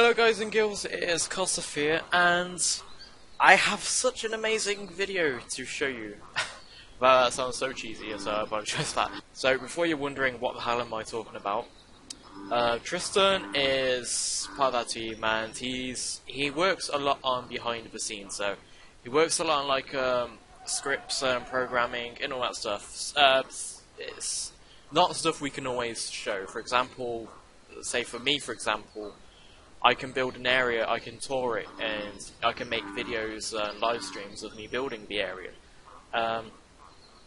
Hello guys and girls, it is Kosophia, and I have such an amazing video to show you. Well, that sounds so cheesy, so I apologize for that. So before you're wondering what the hell am I talking about, Tristan is part of that team, and he works a lot on behind the scenes. So he works a lot on like scripts and programming and all that stuff. It's not stuff we can always show. For example, say for me, for example, I can build an area, I can tour it, and I can make videos and live streams of me building the area.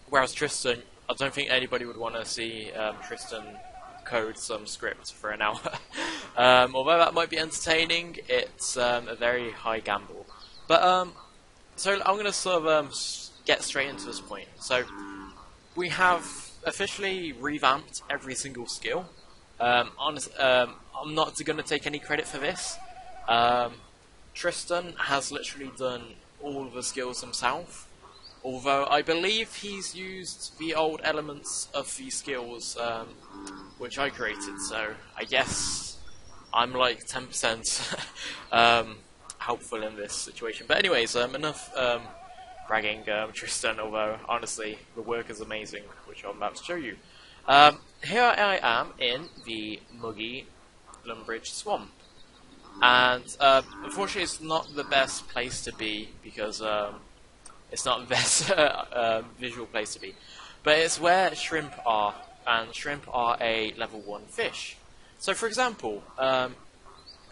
Whereas Tristan, I don't think anybody would want to see Tristan code some script for an hour. Although that might be entertaining, it's a very high gamble. But so I'm going to sort of get straight into this point. So we have officially revamped every single skill. I'm not going to take any credit for this. Tristan has literally done all the skills himself, although I believe he's used the old elements of these skills which I created, so I guess I'm like 10% helpful in this situation. But anyways, enough bragging Tristan, although honestly the work is amazing, which I'm about to show you. Here I am in the muggy Lumbridge swamp, and unfortunately it's not the best place to be because it's not the best visual place to be, but it's where shrimp are, and shrimp are a level 1 fish. So for example,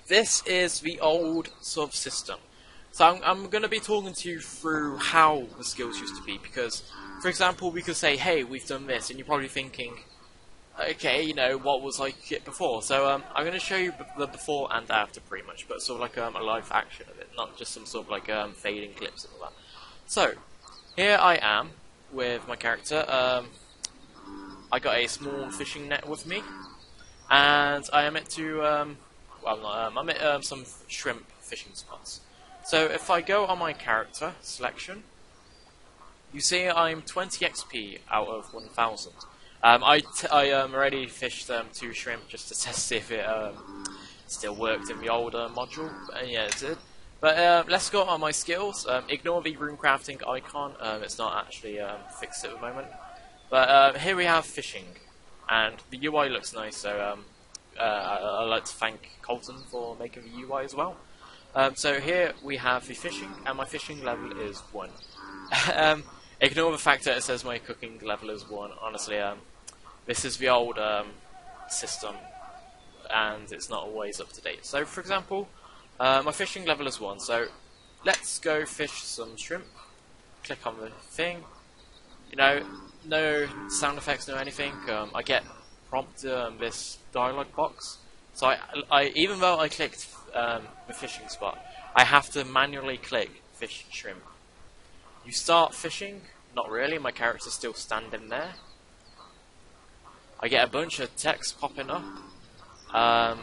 this is the old sort of system. So I'm going to be talking to you through how the skills used to be, because for example we could say, hey, we've done this, and you're probably thinking, okay, you know, what was like it before? So I'm going to show you the before and after pretty much, but sort of like a live action of it, not just some sort of like fading clips and all that. So here I am with my character. I got a small fishing net with me, and I am at I'm at some shrimp fishing spots. So if I go on my character selection, you see I'm 20 XP out of 1000. I already fished 2 shrimp just to test if it still worked in the older module, and yeah, it did. But let's go on my skills. Ignore the rune crafting icon, it's not actually fixed at the moment. But here we have fishing, and the UI looks nice, so I'd like to thank Colton for making the UI as well. So here we have the fishing, and my fishing level is 1. Ignore the fact that it says my cooking level is 1. Honestly, this is the old system, and it's not always up to date. So, for example, my fishing level is 1. So, let's go fish some shrimp. Click on the thing. You know, no sound effects, no anything. I get prompted this dialog box. So, even though I clicked the fishing spot, I have to manually click fish shrimp. You start fishing, not really, my character's still standing there. I get a bunch of text popping up.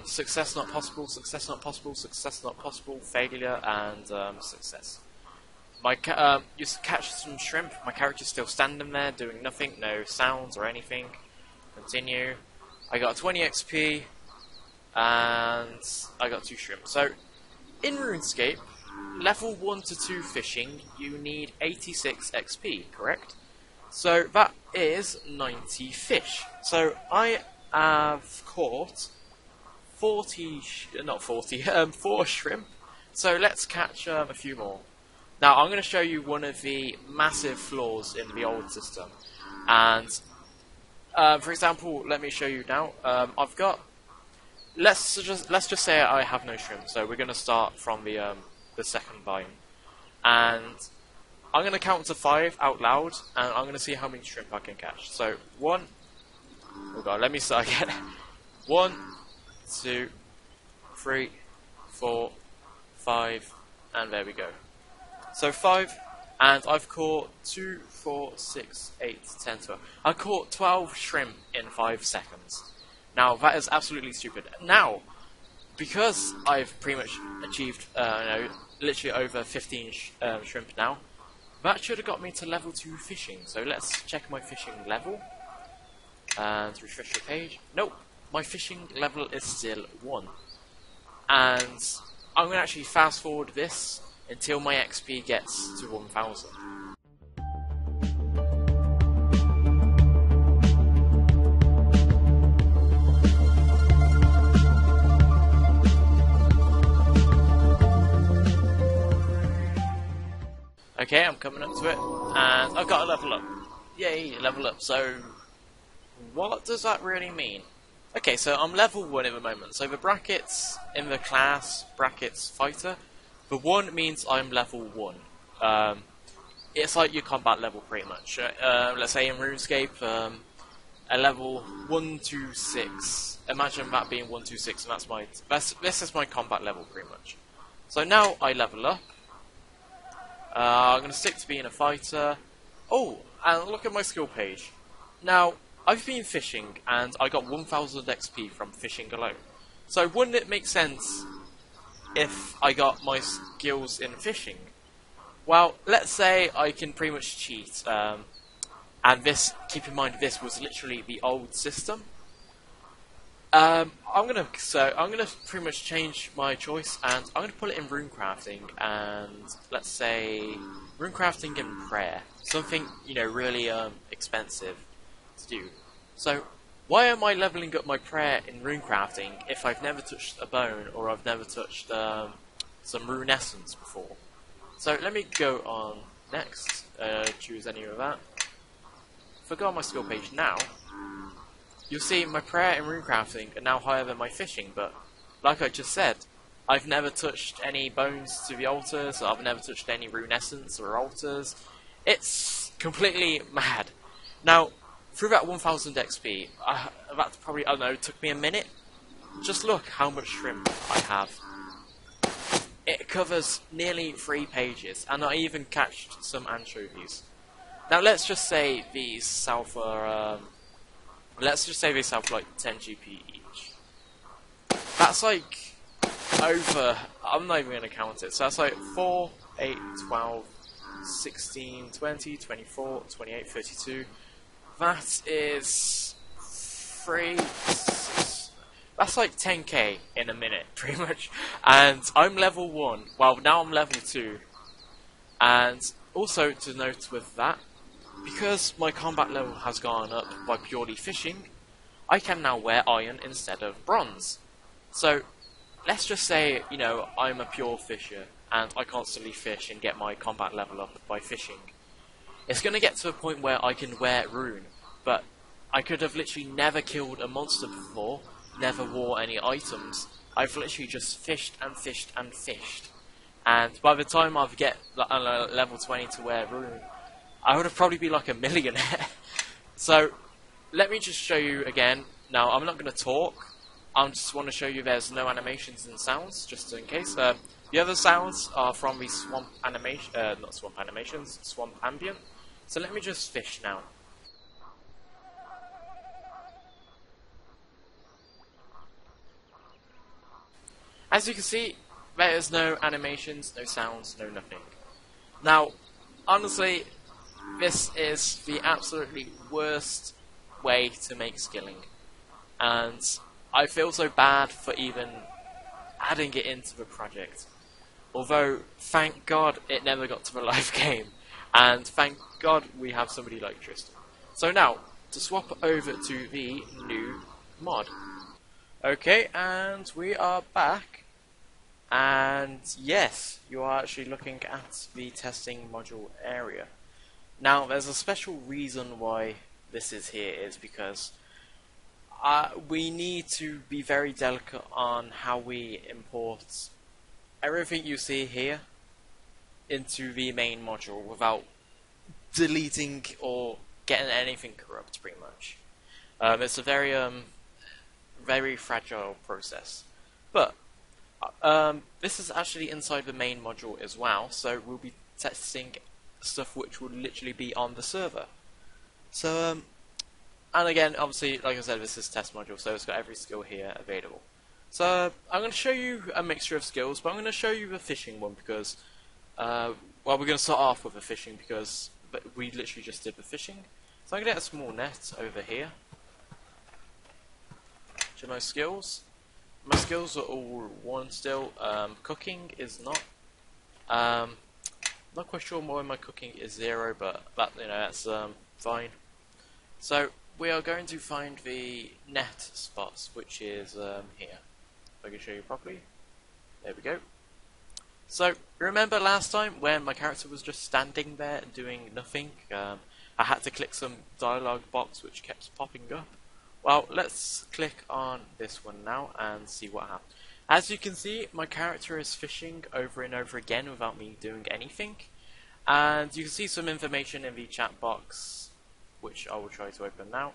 Success not possible, success not possible, success not possible, failure, and success. You catch some shrimp, my character's still standing there, doing nothing, no sounds or anything. Continue. I got 20 XP, and I got 2 shrimp. So, in Runescape, level 1 to 2 fishing, you need 86 XP, correct? So that is 90 fish. So I have caught 4 shrimp. So let's catch a few more. Now I'm going to show you one of the massive flaws in the old system. And for example, let me show you now. I've got. Let's just say I have no shrimp. So we're going to start from the second biome, and I'm going to count to 5 out loud, and I'm going to see how many shrimp I can catch. So 1, oh god, let me start again. 1, 2, 3, 4, 5, and there we go. So 5, and I've caught 2, 4, 6, 8, 10, 12. I caught 12 shrimp in 5 seconds. Now that is absolutely stupid. Now, because I've pretty much achieved, literally over 15 shrimp now, that should have got me to level 2 fishing. So let's check my fishing level, and refresh the page. Nope, my fishing level is still 1. and I'm going to actually fast forward this until my XP gets to 1000. Okay, I'm coming up to it, and I've got a level up. Yay, level up. So, what does that really mean? Okay, so I'm level 1 at the moment. So the brackets in the class, brackets fighter, the 1 means I'm level 1. It's like your combat level pretty much. Let's say in Runescape, a level 1 to 6. Imagine that being 1 to 6, and this is my combat level pretty much. So now I level up. I'm going to stick to being a fighter. Oh, and look at my skill page. Now, I've been fishing, and I got 1000 XP from fishing alone. So wouldn't it make sense if I got my skills in fishing? Well, let's say I can pretty much cheat. And this, keep in mind, this was literally the old system. I'm gonna pretty much change my choice, and I'm gonna put it in runecrafting, and let's say runecrafting and prayer, something really expensive to do. So why am I leveling up my prayer in runecrafting if I've never touched a bone or I've never touched some rune essence before? So let me go on next, choose any of that. If I go on my skill page now, you'll see my prayer and runecrafting are now higher than my fishing, but like I just said, I've never touched any bones to the altars, I've never touched any rune essence or altars. It's completely mad. Now, through that 1000 XP, that probably, I don't know, took me a minute. Just look how much shrimp I have. It covers nearly 3 pages, and I even catched some anchovies. Now let's just say these sell for, like 10 GP each. That's like over, I'm not even going to count it, so that's like 4, 8, 12, 16, 20, 24, 28, 32. That is 3, 6, that's like 10k in a minute, pretty much. And I'm level 1, well now I'm level 2. And also to note with that, because my combat level has gone up by purely fishing, I can now wear iron instead of bronze. So, let's just say, I'm a pure fisher, and I constantly fish and get my combat level up by fishing. It's going to get to a point where I can wear rune, but I could have literally never killed a monster before, never wore any items. I've literally just fished and fished and fished. And by the time I get level 20 to wear rune, I would have probably be like a millionaire. So, let me just show you again. Now, I'm not going to talk. I just want to show you there's no animations and sounds, just in case. The other sounds are from the swamp animation, not swamp animations, swamp ambient. So let me just fish now. As you can see, there is no animations, no sounds, no nothing. Now, honestly, this is the absolutely worst way to make skilling, and I feel so bad for even adding it into the project. Although, thank God it never got to the live game, and thank God we have somebody like Tristan. So now, to swap over to the new mod. Okay, and we are back, and yes, you are actually looking at the testing module area. Now, there's a special reason why this is here, is because we need to be very delicate on how we import everything you see here into the main module without deleting or getting anything corrupt, pretty much. It's a very fragile process. But this is actually inside the main module as well, so we'll be testing stuff which will literally be on the server. So, and again, obviously, like I said, this is test module, so it's got every skill here available. So, I'm going to show you a mixture of skills, but I'm going to show you the fishing one because, well, we're going to start off with the fishing because we literally just did the fishing. So I'm going to get a small net over here. To my skills. my skills are all 1 still. Cooking is not. Not quite sure why my cooking is 0, but that, that's fine. So we are going to find the net spots, which is here. If I can show you properly. There we go. So remember last time when my character was just standing there doing nothing? I had to click some dialogue box which kept popping up. Well, let's click on this one now and see what happens. As you can see, my character is fishing over and over again without me doing anything. And you can see some information in the chat box, which I will try to open now.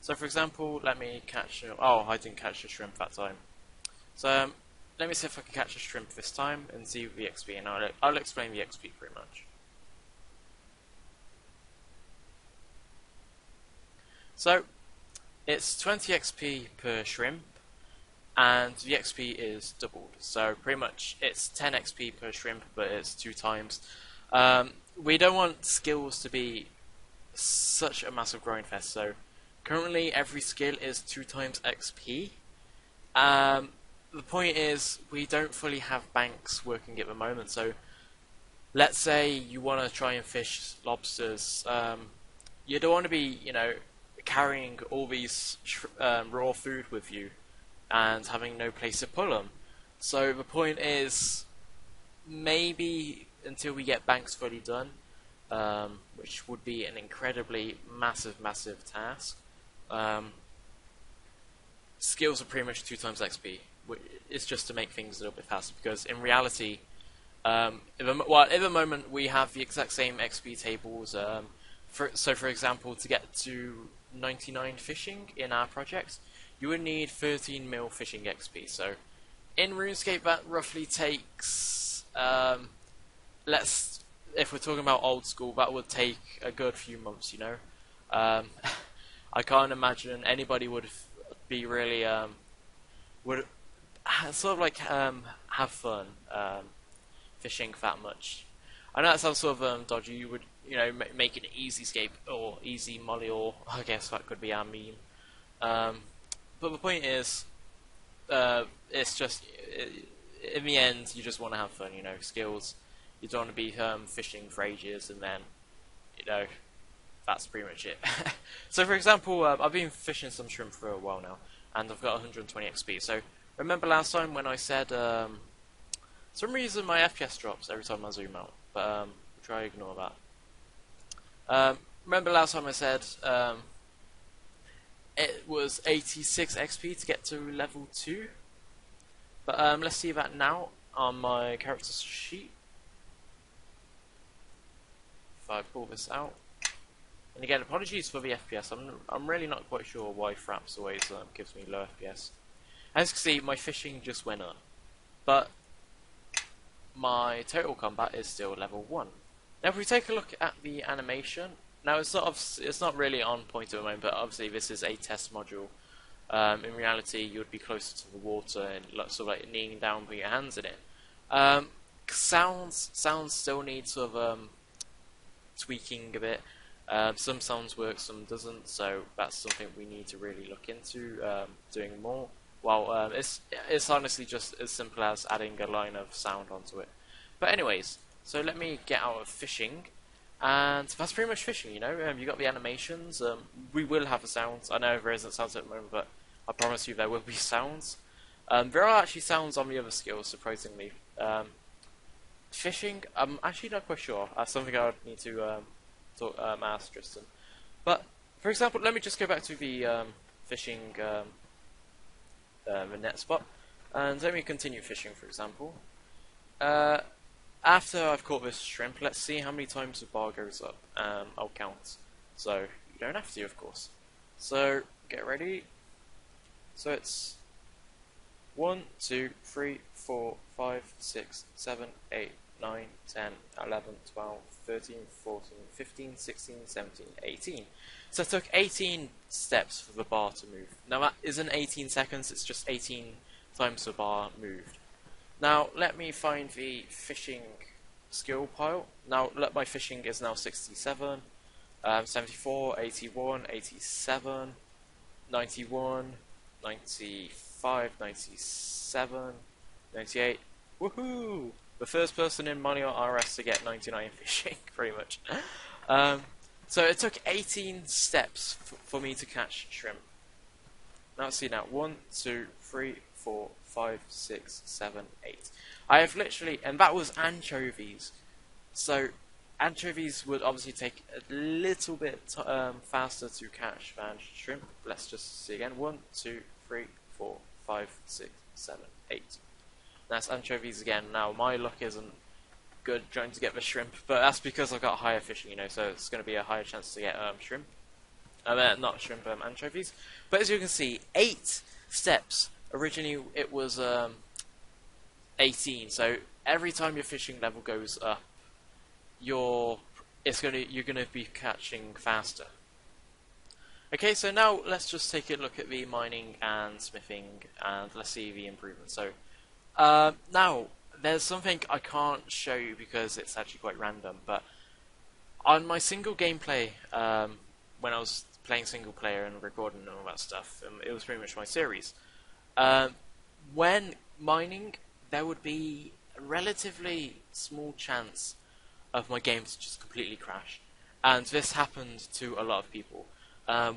So for example, let me catch... Oh, I didn't catch a shrimp that time. So let me see if I can catch a shrimp this time and see the XP, and I'll explain the XP pretty much. So, it's 20 XP per shrimp, and the XP is doubled. So pretty much it's 10 XP per shrimp, but it's 2 times. We don't want skills to be such a massive growing fest, so currently every skill is 2 times XP. The point is, we don't fully have banks working at the moment, so let's say you want to try and fish lobsters. You don't want to be, carrying all these raw food with you and having no place to pull them. So the point is, maybe until we get banks fully done, which would be an incredibly massive task, skills are pretty much 2 times XP. It's just to make things a little bit faster, because in reality, at the moment we have the exact same XP tables. So for example, to get to 99 fishing in our project, you would need 13 mil fishing XP. So in RuneScape that roughly takes, if we're talking about old school, that would take a good few months, I can't imagine anybody would be really, would sort of like have fun fishing that much. I know that sounds sort of dodgy. You would, make an easy escape or easy Molior. I guess that could be our meme. But the point is, it's just in the end, you just want to have fun. Skills. You don't want to be fishing for ages, and then, that's pretty much it. So, for example, I've been fishing some shrimp for a while now, and I've got 120 XP. So, remember last time when I said, some reason my FPS drops every time I zoom out, but try to ignore that. Remember last time I said it was 86 XP to get to level 2, but let's see that now on my character sheet. If I pull this out, and again, apologies for the FPS. I'm really not quite sure why Fraps always gives me low FPS. As you can see, my fishing just went up, but my total combat is still level 1. Now if we take a look at the animation, now it's not really on point at the moment, but obviously this is a test module. In reality, you would be closer to the water and sort of like kneeling down with your hands in it. Sounds still need sort of tweaking a bit. Some sounds work, some doesn't, so that's something we need to really look into doing more. Well, it's honestly just as simple as adding a line of sound onto it. But anyways, so let me get out of fishing, and that's pretty much fishing, you got the animations, we will have the sounds. I know there isn't sounds at the moment, but I promise you there will be sounds. There are actually sounds on the other skills, surprisingly. Fishing, I'm actually not quite sure. That's something I would need to ask Tristan. But, for example, let me just go back to the fishing the net spot, and let me continue fishing, for example. After I've caught this shrimp, let's see how many times the bar goes up. I'll count. So, you don't have to, of course. So, get ready. So it's 1, 2, 3, 4, 5, 6, 7, 8, 9, 10, 11, 12, 13, 14, 15, 16, 17, 18. So it took 18 steps for the bar to move. Now that isn't 18 seconds, it's just 18 times the bar moved. Now let me find the fishing skill pile. Now look, my fishing is now 67, 74, 81, 87, 91, 95, 97, 98. Woohoo! The first person in Molior RS to get 99 fishing, pretty much. So it took 18 steps for me to catch shrimp. Now let's see now. 1, 2, 3, 4, 5, 6, 7, 8. I have literally, and that was anchovies. So anchovies would obviously take a little bit faster to catch than shrimp. Let's just see again. 1, 2, 3, 4, 5, 6, 7, 8. That's anchovies again. Now my luck isn't good trying to get the shrimp, but that's because I've got higher fishing, you know, so it's going to be a higher chance to get shrimp. Not shrimp, anchovies. But as you can see, 8 steps. Originally it was 18, so every time your fishing level goes up, you're gonna be catching faster. Okay, so now let's just take a look at the mining and smithing, and let's see the improvements. So now there's something I can't show you because it's actually quite random, but on my single gameplay, when I was playing single player and recording and all that stuff, it was pretty much my series. When mining, there would be a relatively small chance of my game to just completely crash, and this happened to a lot of people.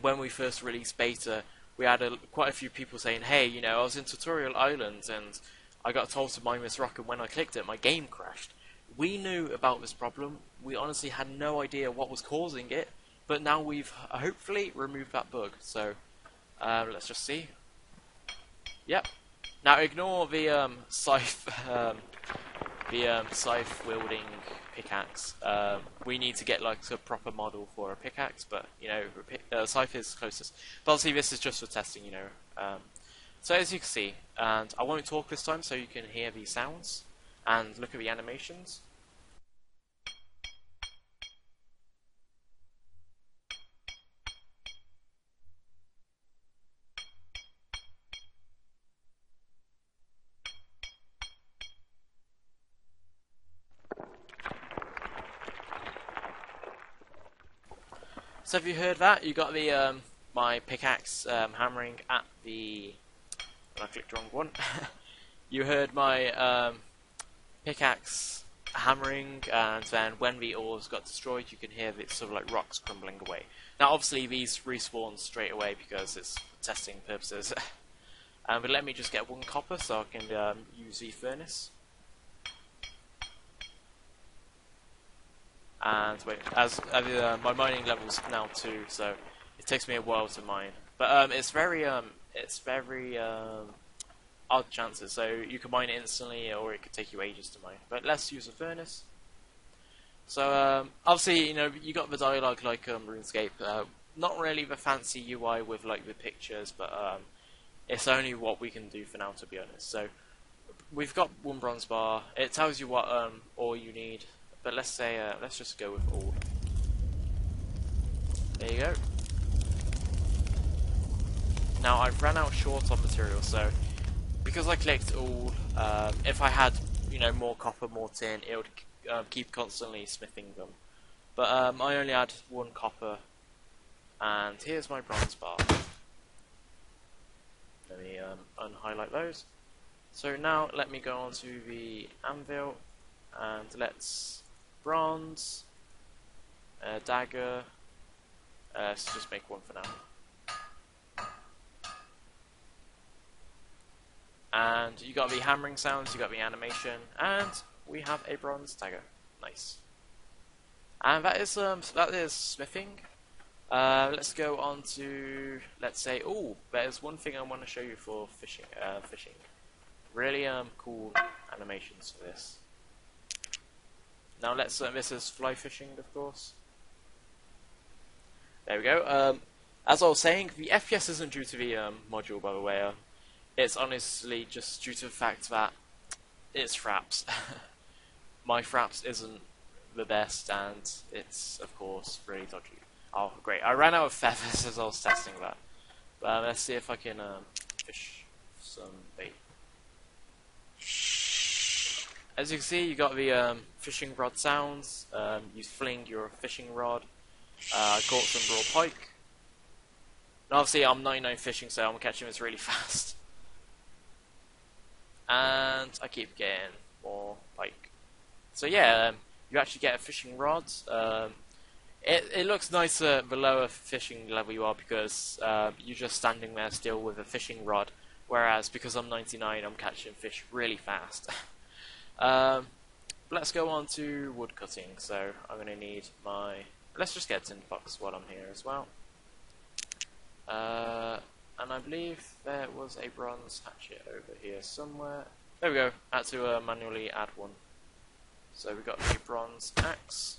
When we first released beta, we had quite a few people saying, hey, you know, I was in Tutorial Islands and I got told to mine this rock, and when I clicked it, my game crashed. We knew about this problem. We honestly had no idea what was causing it, but now we've hopefully removed that bug. So let's just see. Yep. Now ignore the scythe, scythe wielding pickaxe. We need to get like a proper model for a pickaxe, but you know, scythe is closest. But obviously this is just for testing, you know. So as you can see, and I won't talk this time so you can hear the sounds and look at the animations. So have you heard that? You got the my pickaxe hammering at the... I clicked the wrong one. You heard my pickaxe hammering, and then when the ores got destroyed, you can hear the sort of like rocks crumbling away. Now, obviously, these respawn straight away because it's for testing purposes. But let me just get 1 copper so I can use the furnace. And wait, as my mining level's now 2, so it takes me a while to mine. But it's very odd chances, so you can mine it instantly, or it could take you ages to mine. But let's use a furnace. So obviously, you know, you got the dialogue like RuneScape. Not really the fancy UI with like the pictures, but it's only what we can do for now, to be honest. So we've got 1 bronze bar. It tells you what ore you need. But let's say, let's just go with all. There you go. Now I've ran out short on material, so because I clicked all, if I had, you know, more copper, more tin, it would keep constantly smithing them. But I only had 1 copper, and here's my bronze bar. Let me unhighlight those. So now let me go on to the anvil, and let's bronze, dagger, let's just make 1 for now. And you got the hammering sounds, you got the animation, and we have a bronze dagger. Nice. And that is smithing. Let's go on to, let's say, oh, there's one thing I want to show you for fishing. Really cool animations for this. Now let's, this is fly fishing, of course. There we go. As I was saying, the FPS isn't due to the module, by the way. It's honestly just due to the fact that it's fraps. My fraps isn't the best, and it's, of course, really dodgy. Oh, great. I ran out of feathers as I was testing that. But let's see if I can fish some bait. As you can see, you got the fishing rod sounds. You fling your fishing rod. I caught some raw pike. And obviously I'm 99 fishing, so I'm catching this really fast. And I keep getting more pike. So yeah, you actually get a fishing rod. It looks nicer the lower fishing level you are, because you're just standing there still with a fishing rod, whereas because I'm 99 I'm catching fish really fast. Let's go on to wood cutting. So I'm going to need my... Let's just get a tinderbox while I'm here as well. And I believe there was a bronze hatchet over here somewhere. There we go. I had to manually add one. So we got a bronze axe.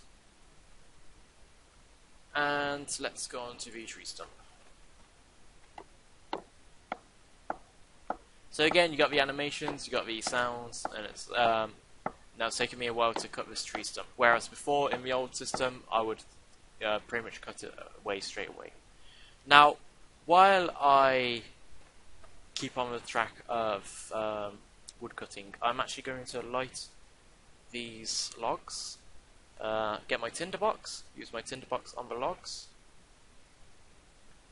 And let's go on to the tree stump. So again, you got the animations, you got the sounds, and it's now it's taken me a while to cut this tree stump. Whereas before, in the old system, I would pretty much cut it away straight away. Now, while I keep on the track of wood cutting, I'm actually going to light these logs, get my tinderbox, use my tinderbox on the logs,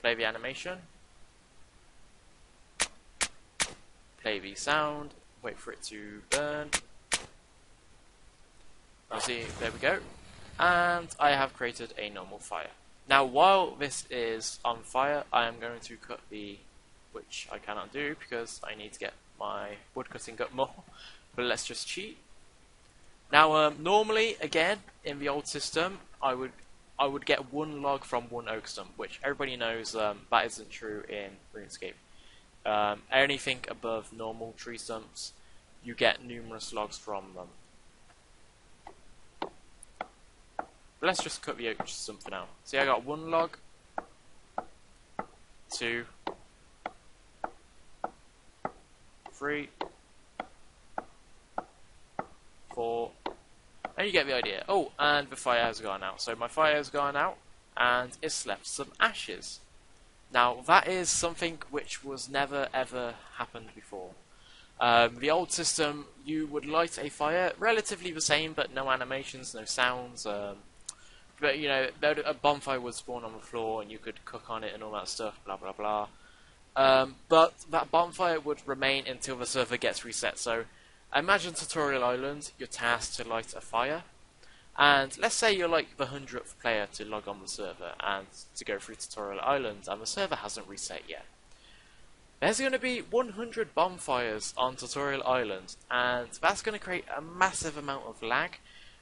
play the animation, play the sound, wait for it to burn. I'll see, there we go. And I have created a normal fire. Now, while this is on fire, I am going to cut the, which I cannot do because I need to get my wood cutting up more. But let's just cheat. Now, normally, again, in the old system, I would get one log from one oak stump, which everybody knows that isn't true in RuneScape. Anything above normal tree stumps, you get numerous logs from them. But let's just cut the oak stump for now. See, I got one log, 2, 3, 4, and you get the idea. Oh, and the fire has gone out. So my fire has gone out, and it's left some ashes. Now, that is something which was never ever happened before. The old system, you would light a fire, relatively the same, but no animations, no sounds. But you know, a bonfire would spawn on the floor, and you could cook on it and all that stuff, blah blah blah. But that bonfire would remain until the server gets reset. So, imagine Tutorial Island. You're tasked to light a fire, and let's say you're like the 100th player to log on the server and to go through Tutorial Island, and the server hasn't reset yet. There's going to be 100 bonfires on Tutorial Island, and that's going to create a massive amount of lag,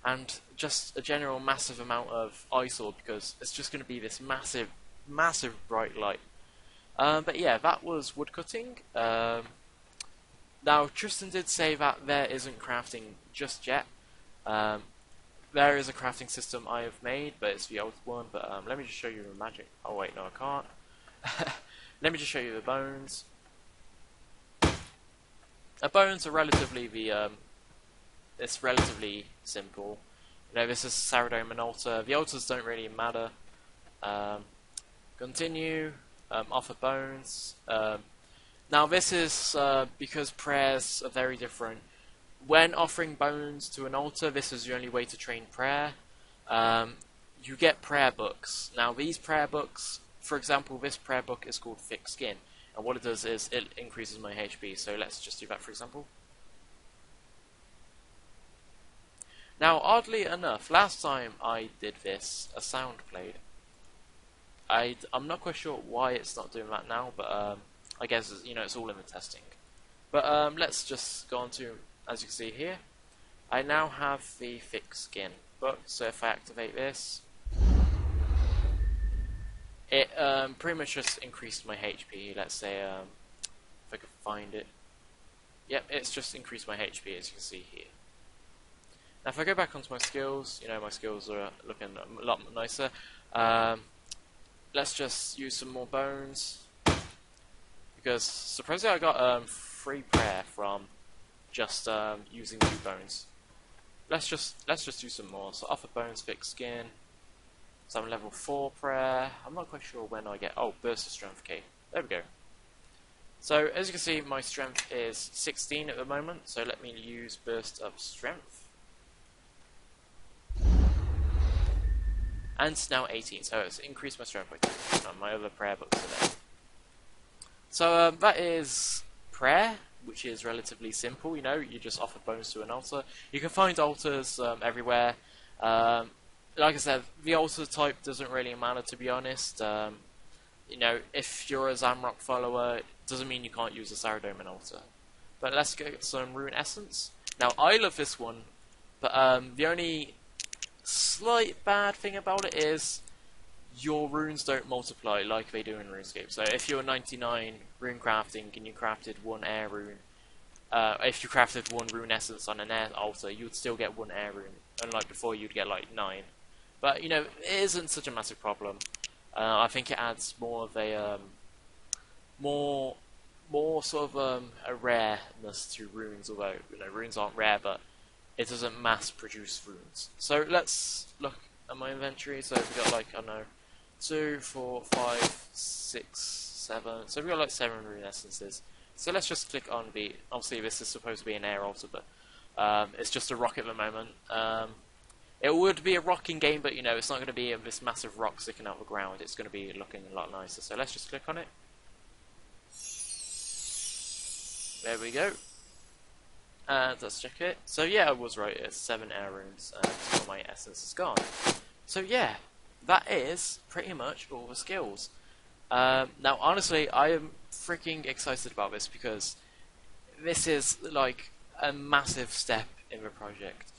and just a general massive amount of eyesore, because it's just going to be this massive, massive bright light. But yeah, that was woodcutting. Now, Tristan did say that there isn't crafting just yet. There is a crafting system I have made, but it's the old one. But let me just show you the magic. Oh wait, no I can't. Let me just show you the bones. The bones are relatively it's relatively simple. You know, this is Sourdough and altar. The altars don't really matter. Continue. Offer bones. Now this is because prayers are very different. When offering bones to an altar, this is the only way to train prayer. You get prayer books. Now these prayer books, for example, this prayer book is called Thick Skin, and what it does is it increases my HP. So let's just do that for example. Now, oddly enough, last time I did this, a sound played. I'm not quite sure why it's not doing that now, but I guess it's all in the testing. But let's just go on to, as you can see here, I now have the Thick Skin book. So if I activate this, it pretty much just increased my HP. Let's say if I could find it. Yep, it's just increased my HP, as you can see here. Now if I go back onto my skills, my skills are looking a lot nicer. Let's just use some more bones, because supposedly I got free prayer from just using 2 bones. Let's just do some more. So offer bones, Thick Skin. So I'm level 4 prayer. I'm not quite sure when I get. Oh, burst of strength. Okay, there we go. So as you can see, my strength is 16 at the moment. So let me use burst of strength. And it's now 18, so it's increased my strength by 2. My other prayer books are there. So that is prayer, which is relatively simple. You know, you just offer bones to an altar. You can find altars everywhere. Like I said, the altar type doesn't really matter, to be honest. You know, if you're a Zamrock follower, it doesn't mean you can't use a Saradomin altar. But let's get some Rune Essence. Now, I love this one, but the only slight bad thing about it is your runes don't multiply like they do in Runescape. So if you're 99 rune crafting and you crafted one air rune, if you crafted one rune essence on an air altar, you'd still get one air rune, unlike before you'd get like 9. But you know, it isn't such a massive problem. I think it adds more of a more sort of a rareness to runes, although you know runes aren't rare, but it doesn't mass produce runes. So let's look at my inventory. So we've got like, I don't know, 2, 4, 5, 6, 7. So we've got like 7 rune essences. So let's just click on the, obviously this is supposed to be an air altar, but it's just a rock at the moment. It would be a rock in game, but you know, it's not going to be this massive rock sticking out of the ground. It's going to be looking a lot nicer. So let's just click on it. There we go. And let's check it. So yeah, I was right, it's 7 air runes, and all my essence is gone. So yeah, that is pretty much all the skills. Now honestly, I am freaking excited about this, because this is like a massive step in the project.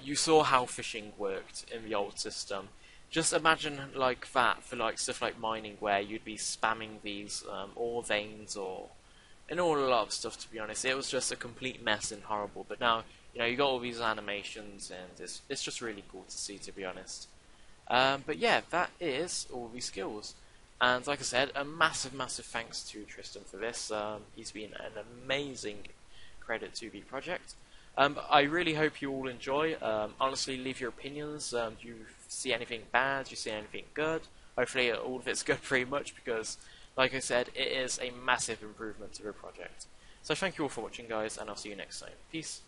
You saw how fishing worked in the old system. Just imagine like that for like stuff like mining, where you'd be spamming these ore veins and all a lot of stuff, to be honest. It was just a complete mess and horrible, but now, you know, you got all these animations, and it's just really cool to see, to be honest. But yeah, that is all these skills. And like I said, a massive thanks to Tristan for this. He's been an amazing credit to the project. I really hope you all enjoy. Honestly, leave your opinions. Do you see anything bad? Do you see anything good? Hopefully all of it's good, pretty much, because like I said, it is a massive improvement to the project. So thank you all for watching, guys, and I'll see you next time. Peace.